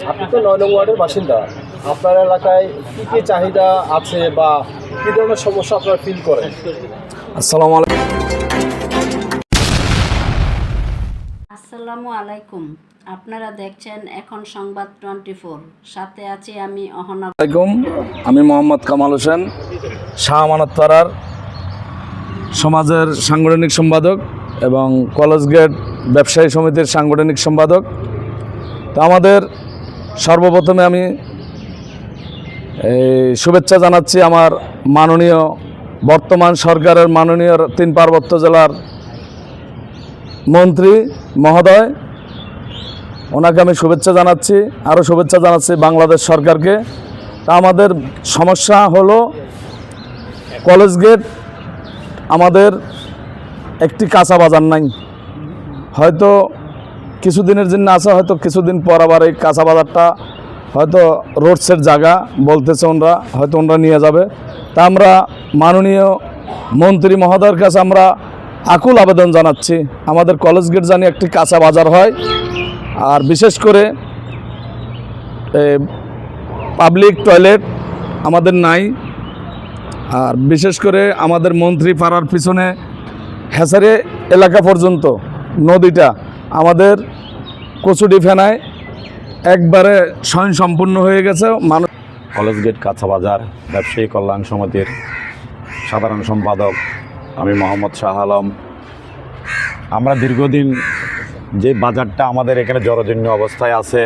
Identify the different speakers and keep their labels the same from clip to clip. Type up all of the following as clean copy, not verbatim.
Speaker 1: আপনি তো ৯ নং ওয়ার্ডের বাসিন্দা, আপনার এলাকায় কী কী চাহিদা আছে বা কী ধরনের সমস্যা আপনারা ফিল করেন?
Speaker 2: আসসালামু আলাইকুম।
Speaker 3: আসসালামু আলাইকুম। আপনারা দেখছেন এখন সংবাদ 24, সাথে আছি আমি অহনা।
Speaker 2: আমি মোহাম্মদ কামাল হোসেন, শাহ আমানতপাড়ার সমাজের সাংগঠনিক সম্পাদক এবং কলেজ গেট ব্যবসায়ী সমিতির সাংগঠনিক সম্পাদক। তো আমাদের সর্বপ্রথমে আমি শুভেচ্ছা জানাচ্ছি আমার মাননীয় বর্তমান সরকারের মাননীয় 3 পার্বত্য জেলার মন্ত্রী মহোদয়, ওনাকে আমি শুভেচ্ছা জানাচ্ছি। আরও শুভেচ্ছা জানাচ্ছি বাংলাদেশ সরকারকে। তা আমাদের সমস্যা হলো কলেজ গেট, আমাদের একটি কাঁচা বাজার নাই। হয়তো কিছুদিনের জন্য আছে, হয়তো কিছুদিন পর আবার এই কাঁচা বাজারটা হয়তো রোডসের জায়গা বলতেছে ওনারা, হয়তো ওনারা নিয়ে যাবে। তা আমরা মাননীয় মন্ত্রী মহোদয়ের কাছে আমরা আকুল আবেদন জানাচ্ছি, আমাদের কলেজ গেট জানি একটি কাঁচা বাজার হয়। আর বিশেষ করে পাবলিক টয়লেট আমাদের নাই। আর বিশেষ করে আমাদের মন্ত্রী পাড়ার পিছনে হেসারে এলাকা পর্যন্ত নদীটা আমাদের কচুডি ফেনায় একবারে স্বয়ংসম্পূর্ণ হয়ে গেছে। মানুষ
Speaker 4: কলেজ গেট কাঁচা বাজার ব্যবসায়ী কল্যাণ সমিতির সাধারণ সম্পাদক আমি মোহাম্মদ শাহ আলম। আমরা দীর্ঘদিন যে বাজারটা আমাদের এখানে জরাজীর্ণ অবস্থায় আছে,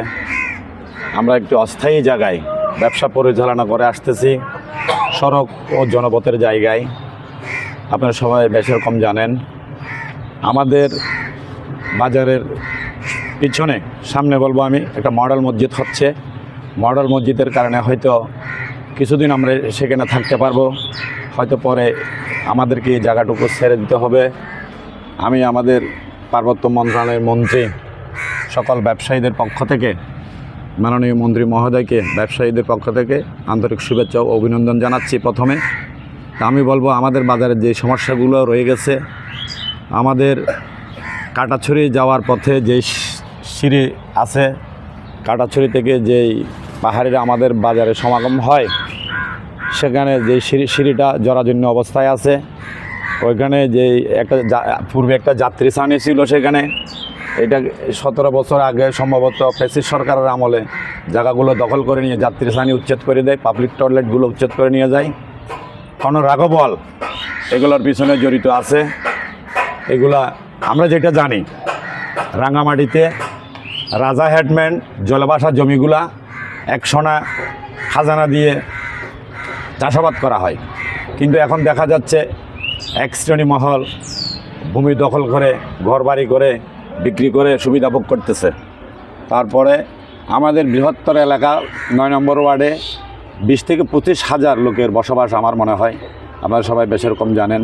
Speaker 4: আমরা একটি অস্থায়ী জায়গায় ব্যবসা পরিচালনা করে আসতেছি, সড়ক ও জনপথের জায়গায়। আপনারা সবাই বেশি রকম জানেন, আমাদের বাজারের পিছনে সামনে বলবো আমি একটা মডেল মসজিদ হচ্ছে। মডেল মসজিদের কারণে হয়তো কিছুদিন আমরা সেখানে থাকতে পারবো, হয়তো পরে আমাদেরকে এই জায়গাটুকু ছেড়ে দিতে হবে। আমি আমাদের পার্বত্য মন্ত্রণালয়ের মন্ত্রী সকল ব্যবসায়ীদের পক্ষ থেকে, মাননীয় মন্ত্রী মহোদয়কে ব্যবসায়ীদের পক্ষ থেকে আন্তরিক শুভেচ্ছা ও অভিনন্দন জানাচ্ছি। প্রথমে আমি বলবো আমাদের বাজারের যে সমস্যাগুলো রয়ে গেছে, আমাদের কাটাছড়ি যাওয়ার পথে যেই সিঁড়ি আছে, কাটাছড়ি থেকে যেই পাহাড়িরা আমাদের বাজারে সমাগম হয়, সেখানে যেই সিঁড়িটা জরাজীর্ণ অবস্থায় আছে। ওইখানে যেই পূর্বে একটা যাত্রী ছাউনি ছিল, সেখানে এটা 17 বছর আগে সম্ভবত ফ্যাসিস্ট সরকারের আমলে জায়গাগুলো দখল করে নিয়ে যাত্রী ছাউনি উচ্ছেদ করে দেয়, পাবলিক টয়লেটগুলো উচ্ছেদ করে নিয়ে যায়। কোনো রাঘবল এগুলোর পিছনে জড়িত আছে। এগুলা আমরা যেটা জানি, রাঙামাটিতে রাজা হেডম্যান জলবাসা জমিগুলা 100 খাজানা দিয়ে চাষাবাদ করা হয়, কিন্তু এখন দেখা যাচ্ছে এক শ্রেণী মহল ভূমি দখল করে ঘরবাড়ি করে বিক্রি করে সুবিধা ভোগ করতেছে। তারপরে আমাদের বৃহত্তর এলাকা 9 নম্বর ওয়ার্ডে 20 থেকে 25 হাজার লোকের বসবাস আমার মনে হয়, আপনারা সবাই বেশি রকম জানেন।